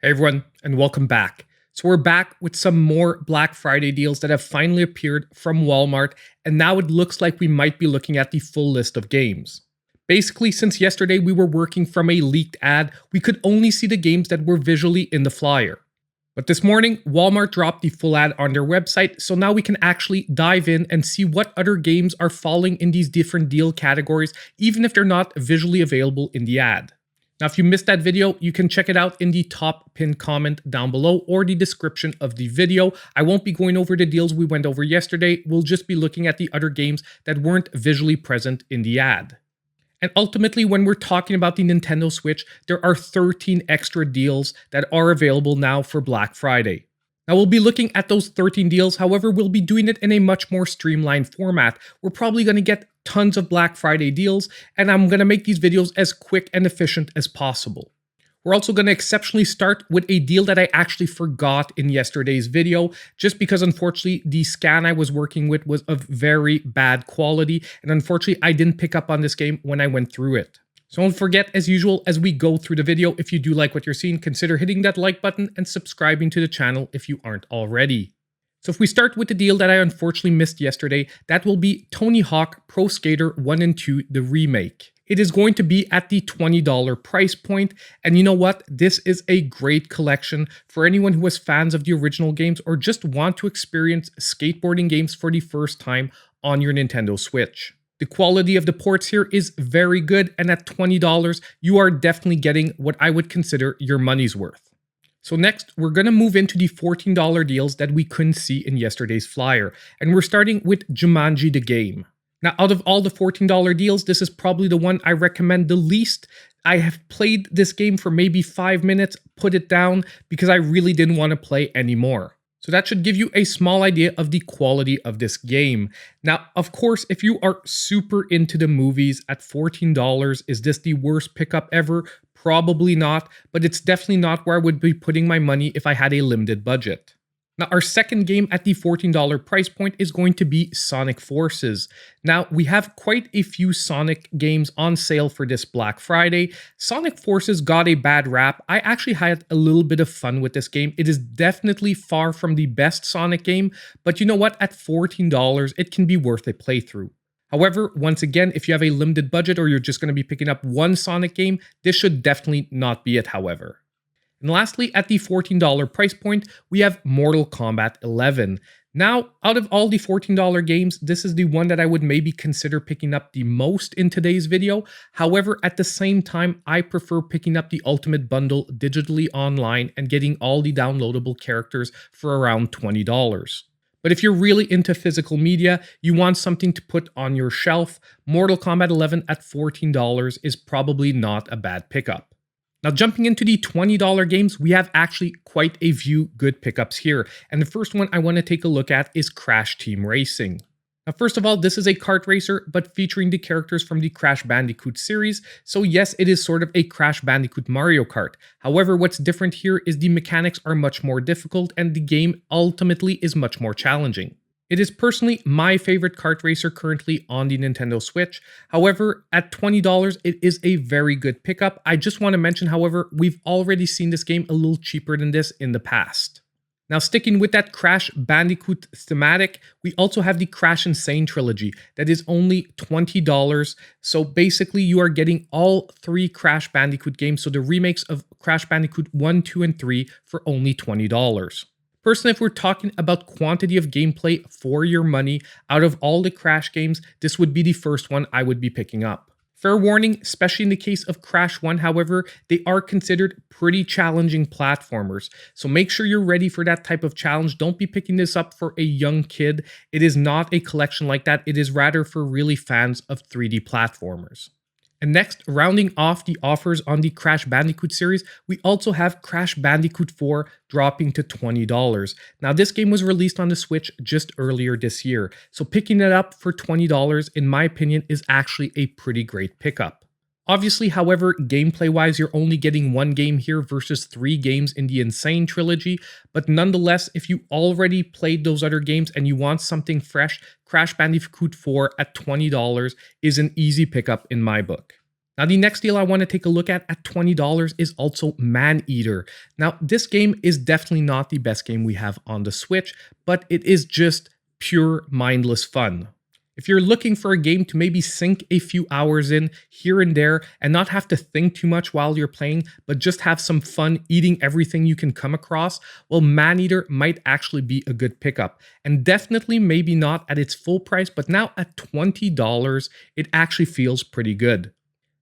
Hey everyone, and welcome back. So we're back with some more Black Friday deals that have finally appeared from Walmart, and now it looks like we might be looking at the full list of games. Basically, since yesterday we were working from a leaked ad, we could only see the games that were visually in the flyer. But this morning, Walmart dropped the full ad on their website, so now we can actually dive in and see what other games are falling in these different deal categories, even if they're not visually available in the ad. Now, if you missed that video, you can check it out in the top pinned comment down below or the description of the video. I won't be going over the deals we went over yesterday. We'll just be looking at the other games that weren't visually present in the ad. And ultimately, when we're talking about the Nintendo Switch, there are 13 extra deals that are available now for Black Friday. Now, we'll be looking at those 13 deals, however, we'll be doing it in a much more streamlined format. We're probably going to get tons of Black Friday deals, and I'm going to make these videos as quick and efficient as possible. We're also going to exceptionally start with a deal that I actually forgot in yesterday's video, just because unfortunately the scan I was working with was of very bad quality, and unfortunately I didn't pick up on this game when I went through it. So don't forget, as usual, as we go through the video, if you do like what you're seeing, consider hitting that like button and subscribing to the channel if you aren't already. So if we start with the deal that I unfortunately missed yesterday, that will be Tony Hawk Pro Skater 1 and 2, the remake. It is going to be at the $20 price point, and you know what? This is a great collection for anyone who is fans of the original games or just want to experience skateboarding games for the first time on your Nintendo Switch. The quality of the ports here is very good, and at $20, you are definitely getting what I would consider your money's worth. So next, we're going to move into the $14 deals that we couldn't see in yesterday's flyer, and we're starting with Jumanji The Game. Now, out of all the $14 deals, this is probably the one I recommend the least. I have played this game for maybe 5 minutes, put it down because I really didn't want to play anymore. So that should give you a small idea of the quality of this game. Now, of course, if you are super into the movies at $14, is this the worst pickup ever? Probably not, but it's definitely not where I would be putting my money if I had a limited budget. Now, our second game at the $14 price point is going to be Sonic Forces. Now, we have quite a few Sonic games on sale for this Black Friday. Sonic Forces got a bad rap. I actually had a little bit of fun with this game. It is definitely far from the best Sonic game, but you know what? At $14, it can be worth a playthrough. However, once again, if you have a limited budget or you're just going to be picking up one Sonic game, this should definitely not be it, however. And lastly, at the $14 price point, we have Mortal Kombat 11. Now, out of all the $14 games, this is the one that I would maybe consider picking up the most in today's video. However, at the same time, I prefer picking up the Ultimate Bundle digitally online and getting all the downloadable characters for around $20. But if you're really into physical media, you want something to put on your shelf, Mortal Kombat 11 at $14 is probably not a bad pickup. Now, jumping into the $20 games, we have actually quite a few good pickups here. And the first one I want to take a look at is Crash Team Racing. Now, first of all, this is a kart racer, but featuring the characters from the Crash Bandicoot series. So yes, it is sort of a Crash Bandicoot Mario Kart. However, what's different here is the mechanics are much more difficult and the game ultimately is much more challenging. It is personally my favorite kart racer currently on the Nintendo Switch. However, at $20, it is a very good pickup. I just want to mention, however, we've already seen this game a little cheaper than this in the past. Now, sticking with that Crash Bandicoot thematic, we also have the Crash and Sane Trilogy that is only $20. So basically, you are getting all 3 Crash Bandicoot games, so the remakes of Crash Bandicoot 1, 2, and 3 for only $20. Personally, if we're talking about quantity of gameplay for your money, out of all the Crash games, this would be the first one I would be picking up. Fair warning, especially in the case of Crash 1, however, they are considered pretty challenging platformers. So make sure you're ready for that type of challenge. Don't be picking this up for a young kid. It is not a collection like that. It is rather for really fans of 3D platformers. And next, rounding off the offers on the Crash Bandicoot series, we also have Crash Bandicoot 4 dropping to $20. Now, this game was released on the Switch just earlier this year, so picking it up for $20, in my opinion, is actually a pretty great pickup. Obviously, however, gameplay-wise, you're only getting 1 game here versus 3 games in the Insane Trilogy, but nonetheless, if you already played those other games and you want something fresh, Crash Bandicoot 4 at $20 is an easy pickup in my book. Now, the next deal I want to take a look at $20 is also Maneater. Now, this game is definitely not the best game we have on the Switch, but it is just pure mindless fun. If you're looking for a game to maybe sink a few hours in here and there and not have to think too much while you're playing, but just have some fun eating everything you can come across, well, Maneater might actually be a good pickup. And definitely maybe not at its full price, but now at $20, it actually feels pretty good.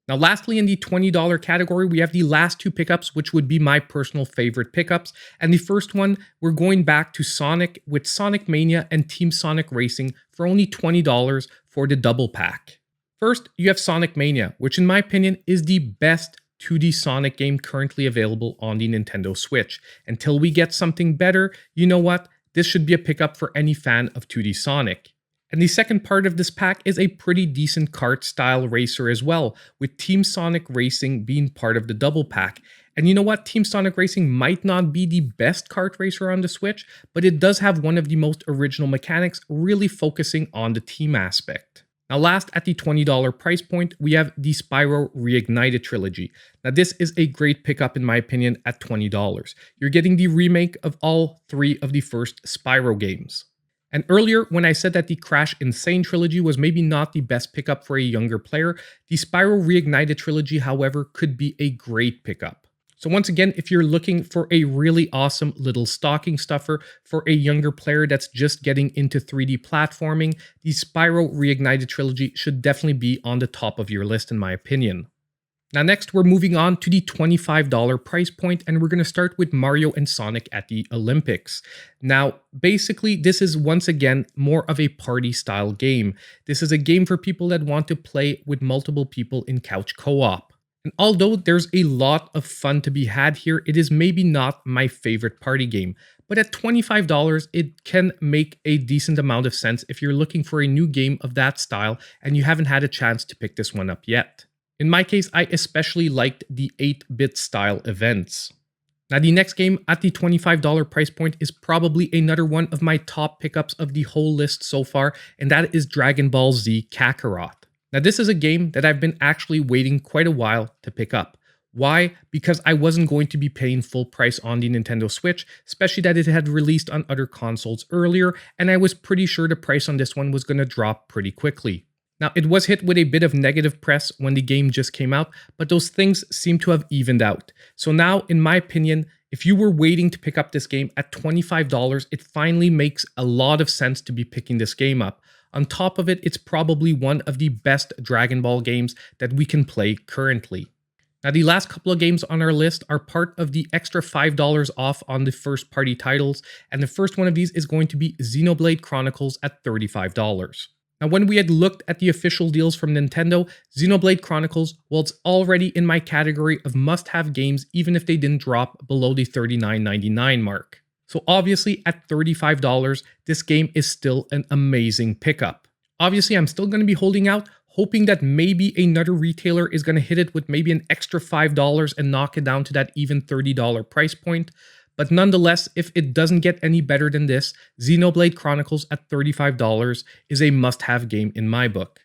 Now, lastly, in the $20 category, we have the last two pickups, which would be my personal favorite pickups. And the first one, we're going back to Sonic with Sonic Mania and Team Sonic Racing for only $20 for the double pack. First, you have Sonic Mania, which in my opinion is the best 2D Sonic game currently available on the Nintendo Switch. Until we get something better, you know what? This should be a pickup for any fan of 2D Sonic. And the second part of this pack is a pretty decent kart style racer as well, with Team Sonic Racing being part of the double pack. And you know what? Team Sonic Racing might not be the best kart racer on the Switch, but it does have one of the most original mechanics, really focusing on the team aspect. Now last, at the $20 price point, we have the Spyro Reignited Trilogy. Now this is a great pickup in my opinion at $20. You're getting the remake of all three of the first Spyro games. And earlier, when I said that the Crash Sane trilogy was maybe not the best pickup for a younger player, the Spyro Reignited trilogy, however, could be a great pickup. So once again, if you're looking for a really awesome little stocking stuffer for a younger player that's just getting into 3D platforming, the Spyro Reignited trilogy should definitely be on the top of your list in my opinion. Now next, we're moving on to the $25 price point, and we're going to start with Mario and Sonic at the Olympics. Now, basically, this is once again more of a party-style game. This is a game for people that want to play with multiple people in couch co-op. And although there's a lot of fun to be had here, it is maybe not my favorite party game. But at $25, it can make a decent amount of sense if you're looking for a new game of that style and you haven't had a chance to pick this one up yet. In my case, I especially liked the 8-bit style events. Now the next game at the $25 price point is probably another one of my top pickups of the whole list so far, and that is Dragon Ball Z Kakarot. Now this is a game that I've been actually waiting quite a while to pick up. Why? Because I wasn't going to be paying full price on the Nintendo Switch, especially that it had released on other consoles earlier, and I was pretty sure the price on this one was going to drop pretty quickly. Now, it was hit with a bit of negative press when the game just came out, but those things seem to have evened out. So now, in my opinion, if you were waiting to pick up this game at $25, it finally makes a lot of sense to be picking this game up. On top of it, it's probably one of the best Dragon Ball games that we can play currently. Now, the last couple of games on our list are part of the extra $5 off on the first party titles, and the first one of these is going to be Xenoblade Chronicles at $35. Now, when we had looked at the official deals from Nintendo, Xenoblade Chronicles, well, it's already in my category of must-have games even if they didn't drop below the $39.99 mark. So obviously, at $35, this game is still an amazing pickup. Obviously, I'm still going to be holding out, hoping that maybe another retailer is going to hit it with maybe an extra $5 and knock it down to that even $30 price point. But nonetheless, if it doesn't get any better than this, Xenoblade Chronicles at $35 is a must-have game in my book.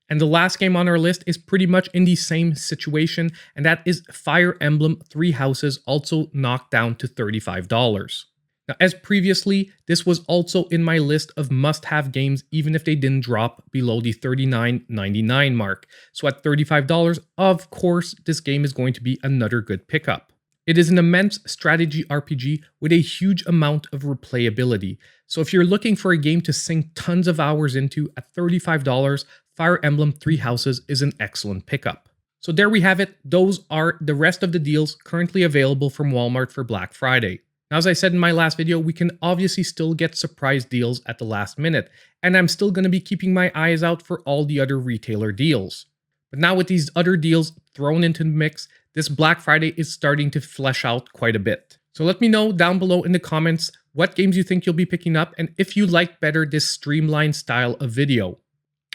And the last game on our list is pretty much in the same situation, and that is Fire Emblem Three Houses, also knocked down to $35. Now, as previously, this was also in my list of must-have games even if they didn't drop below the $39.99 mark. So at $35, of course, this game is going to be another good pickup. It is an immense strategy RPG with a huge amount of replayability. So if you're looking for a game to sink tons of hours into at $35, Fire Emblem Three Houses is an excellent pickup. So there we have it. Those are the rest of the deals currently available from Walmart for Black Friday. Now, as I said in my last video, we can obviously still get surprise deals at the last minute, and I'm still going to be keeping my eyes out for all the other retailer deals. But now with these other deals thrown into the mix, this Black Friday is starting to flesh out quite a bit. So let me know down below in the comments what games you think you'll be picking up and if you like better this streamlined style of video.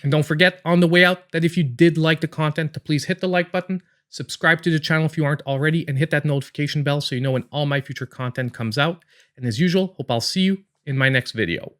And don't forget on the way out that if you did like the content, to please hit the like button, subscribe to the channel if you aren't already, and hit that notification bell so you know when all my future content comes out. And as usual, hope I'll see you in my next video.